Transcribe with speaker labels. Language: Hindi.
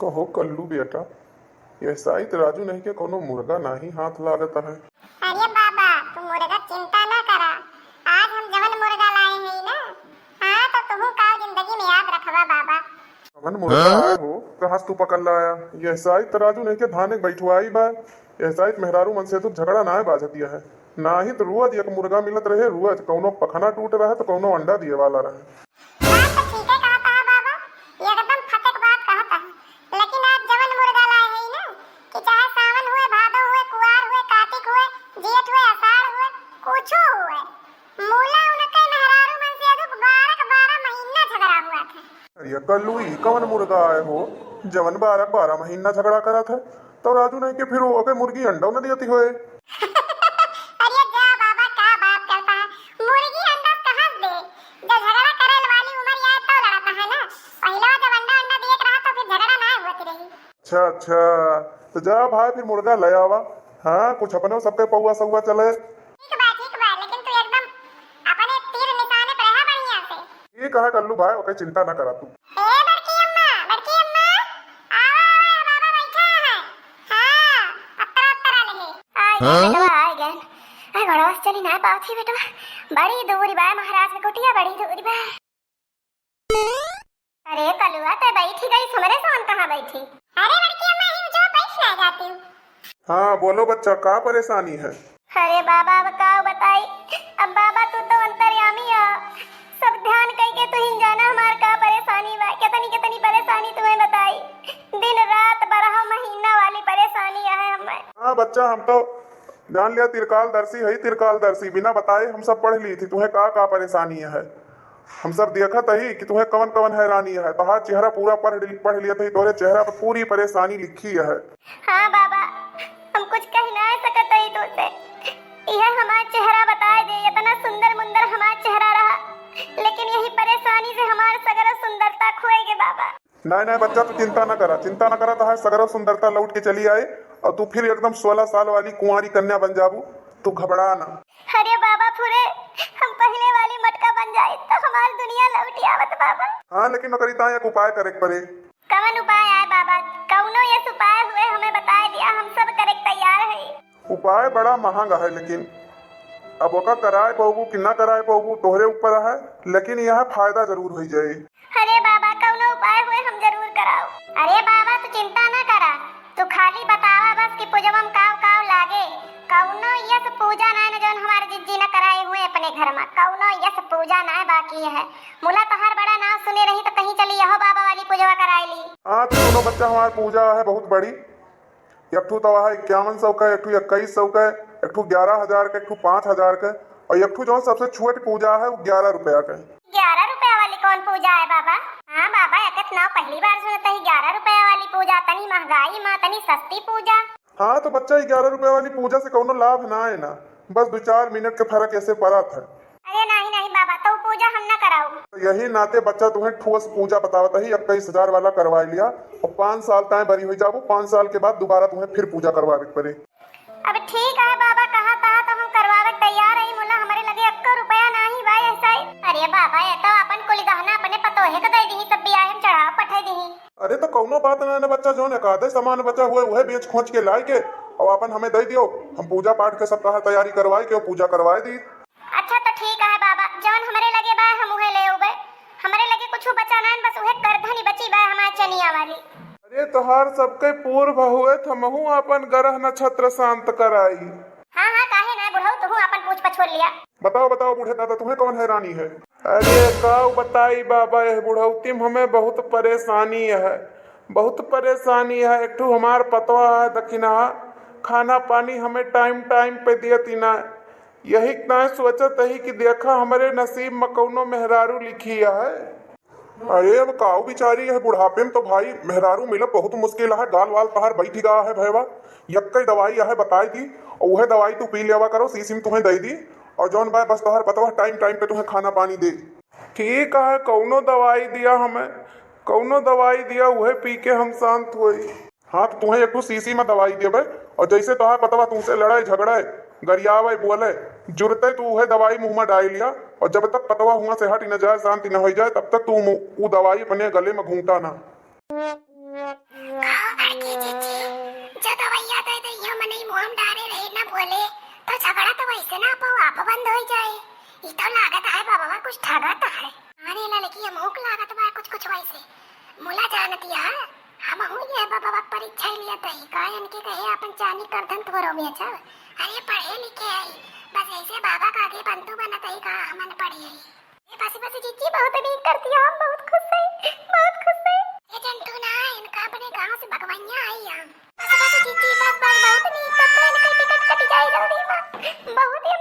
Speaker 1: कहो कल्लू बेटा, ऐसा ही तो राजू नहीं के कोनो मुर्गा नहीं हाथ लागता है।
Speaker 2: अरे बाबा तू मुर्गा चिंता ना करा। आज हम जवन मुर्गा लाए हैं ना, हाँ तो तुहू का जिंदगी में याद रखवा बाबा।
Speaker 1: कवन मुर्गा आए हो कहाँ से तू पकड़ लाया? ये ऐसा ही तो राजू नहीं के धाने बैठुआई बा। ऐसा ही मेहरारू मन से तू झगड़ा ना बाजतिया है। ना ही तो रोज एक मुर्गा मिलत रहे, रोज कौनो पखना टूट रहा है तो कौनो अंडा दिए वाला रहे।
Speaker 2: बात तो ठीक है कहता है बाबा, एकदम फटक बात कहता है। लेकिन आज जवन मुर्गा लाए हैं ना, कि चाहे सावन हुए, भादो हुए, कुआर हुए, कार्तिक हुए, जेठ हुए, आषाढ़ हुए, कुछो हुए, मूला उनके मेहरारू मन से अदुक 12 महीना झगड़ा हुआ था।
Speaker 1: अरे कल्लू ई कवन मुर्गा आए हो जवन 12 महीना झगड़ा करा था? तो राजू नहीं के फिर वो के मुर्गी अंडा न देती होए।
Speaker 2: अरे जा बाबा क्या बात करता है, मुर्गी अंडा कहाँ दे? जब झगड़ा करे वाली उम्र आए तो लड़ता है ना। पहले जब अंडा देख रहा तो फिर झगड़ा ना होती रही।
Speaker 1: अच्छा अच्छा, तो जा भाई फिर मुर्गा ले आवा। हाँ कुछ अपने सबके पौवा सौवा चले।
Speaker 2: ठीक बा, लेकिन तू एकदम अपने तीर निशाने पे रहा बढ़िया से।
Speaker 1: ये कहा कल्लू भाई, ओके चिंता ना करा तू।
Speaker 2: ए बड़की अम्मा आओ बाबा बैठा है। हाँ अत्तरा लगे आ गए। आ घोड़ा चली ना पाछी बेटा, बड़ी दूरी बा महाराज के कुटिया, बड़ी दूरी बा। अरे कलुआ ते बैठी गई, हमरे सोन कहां बैठी? अरे बड़की अम्मा ही जो बैठ ना जाती हूं।
Speaker 1: हाँ बोलो बच्चा, का परेशानी है?
Speaker 2: अरे बाबा बताओ बताई। अब बाबा तू तो अंतर्यामी है, सब ध्यान करके तू ही जाना हमार का परेशानी बा। कितनी परेशानी तुम्हें बताई, दिन रात 12 महीना वाली परेशानी है हमें।
Speaker 1: हाँ बच्चा, हम तो जान लिया तिरकालदर्शी है, तिरकालदर्शी बिना बताए हम सब पढ़ ली थी तुम्हें का परेशानी है। हम सब देखा ही कि तुम्हें कवन कवन हैरानी है। तोहार चेहरा पूरा पढ़ लिया था, तोरे चेहरा पर पूरी परेशानी लिखी है।
Speaker 2: हाँ बाबा हम कुछ कह ना सकत ही तुझसे, यह हमारा चेहरा बता दे। इतना सुंदर मुंदर हमारा चेहरा रहा, लेकिन यही परेशानी से हमार सगर सुंदरता खोएगे बाबा।
Speaker 1: नहीं बच्चा तू चिंता न करा तो है सगरव सुंदरता लौट के चली आए और तू फिर एकदम 16 साल वाली कुंवारी कन्या बन जाबू। तू घबरा ना।
Speaker 2: अरे बाबा पूरे हम पहले वाली मटका बन जाए तो हमारी दुनिया लौट आवत बाबा।
Speaker 1: हाँ लेकिन नौकरी एक उपाय करे पड़े।
Speaker 2: कवन उपाय है बाबा? कौनो ये उपाय हुए हमें बता दिया, हम सब करे तैयार है।
Speaker 1: उपाय बड़ा महंगा है, लेकिन अब ओका कराए पाबू कि ना कराए पाबू तोहरे ऊपर है, लेकिन यह फायदा जरूर हो जाए।
Speaker 2: अरे बाबा कौनो उपाय हुए हम जरूर कराओ। अरे बाबा तू चिंता ना करा, तू खाली बतावा बस कि पूजवम काव लागे। कौनो यस पूजा ना जौन हमारे जिज्जी न कराए हुए अपने घर में, कौनो यस पूजा ना बाकी है। मुला तोहार बड़ा नाम सुने रही तो कहीं चली यहो बाबा वाली पूजा कराई ली।
Speaker 1: हाँ तो दोनों बच्चा हमारी पूजा है बहुत बड़ी। एक ठू तो है 5100 का, एक ठू 2100 का, एक ठू 11,000 का, एक ठू 5,000 का, और एक ठू जो सबसे छोटी पूजा है वो 11 रुपया का।
Speaker 2: 11 रुपया वाली कौन पूजा है बाबा? हाँ बाबा एकत नाव पहली बार सुनता है 11 रुपया वाली पूजा। तनी महंगाई माँ तनी सस्ती पूजा।
Speaker 1: हाँ तो बच्चा 11 रुपया वाली पूजा से कोनो लाभ ना है ना, बस 2-4 मिनट के फर्क ऐसे पड़ा था।
Speaker 2: अरे नहीं बाबा तो पूजा हम ना कराऊ।
Speaker 1: तो यही नाते बच्चा तुम्हें ठोस पूजा बतावता ही 21,000 वाला करवा लिया और 5 साल तक बरी हो जाबू। 5 साल के बाद दोबारा तुम्हें फिर पूजा करवावे पड़े।
Speaker 2: अब ठीक है बाबा, कहा था तो हम करवावे तैयार है। मुला हमारे लगे 1 रुपया नहीं भाई ऐसा ही। अरे बाबा ये तो अपन कुल गहना अपने पतोहे के दे दी, सब बियाह में चढ़ाव पठे दी।
Speaker 1: अरे तो कौनो बात ना बच्चा, जो ने कहा सामान बचा हुए वह बेच खोज के लाए के और अपन हमें दे दियो। हम पूजा पाठ के सप्ताह तैयारी करवाए के पूजा करवाए दी।
Speaker 2: अच्छा तो ठीक है बाबा, जौन हमारे लगे बा हम उहे ले उबे। हमारे लगे कुछ बचा ना, बस उहे करधनी बची बा हमारे चनिया वाली।
Speaker 1: अरे तोहार सबके पूर्व हुए थमहू अपन ग्रह नक्षत्र शांत कराई।
Speaker 2: हाँ काहे ना बुढ़ऊ, तू अपन पूछ पछोड़ लिया।
Speaker 1: बताओ बूढ़े दादा तुम्हें कौन हैरानी है? अरे काऊ बताई बाबा, यह बुढ़ौती हमें बहुत परेशानी है, बहुत परेशानी है। एक ठू हमार पतवा है दक्षिणा, खाना पानी हमें टाइम पे दियती ना। यही ना सोचत ही कि देखा हमारे नसीब में कौनो मेहरारू लिखी है। अरे अब काऊ बिचारी है बुढ़ापे में तो भाई मेहरारू मिलब बहुत मुश्किल है। गाल वाल तहार बैठी गा है भैया, यक्कई दवाई है बताई दी और वह दवाई तू पी लेवा करो, शीशी में तुम्हें दे दी। और जौन भाई बस तोहर पतवा टाइम पे तुम्हें खाना पानी दे। ठीक है कौनो दवाई दिया हमें, कौनो दवाई दिया वह पी के हम शांत हुई। हाँ तो तुम्हें एक शीशी में दवाई देवे और जैसे तोहर पतवा तुमसे लड़ाई झगड़े गरियावे बोले जुरते तू वह दवाई मुंह में डाल लिया, और जब तक पतवा हुआ से हट न जाए शांति न हो जाए तब तक तू वो दवाई अपने गले में घूंटा ना।
Speaker 2: कैसे ना आप बंद हो जाए। ई तो लागत है बाबा कुछ ठगत है। अरे लड़की अमोक लागत बा कुछ कुछ वैसे मुला जानती है। हम हूँ ये बाबा परीक्षा लिया तही का इनके कहे अपन चानी करधन तोरो में अच्छा। अरे पढ़े लिखे है बस ऐसे बाबा का आगे बंधु बना तही का हमन पढ़ी है। ये बस जीजी बहुत नहीं करती है हम बहुत खुश है बहुत खुश है। ये जंतु ना इनका अपने गांव से भगवैया आई हम बस जीजी बस बहुत नहीं तब इनका टिकट कट जाए जल्दी में बहुत ही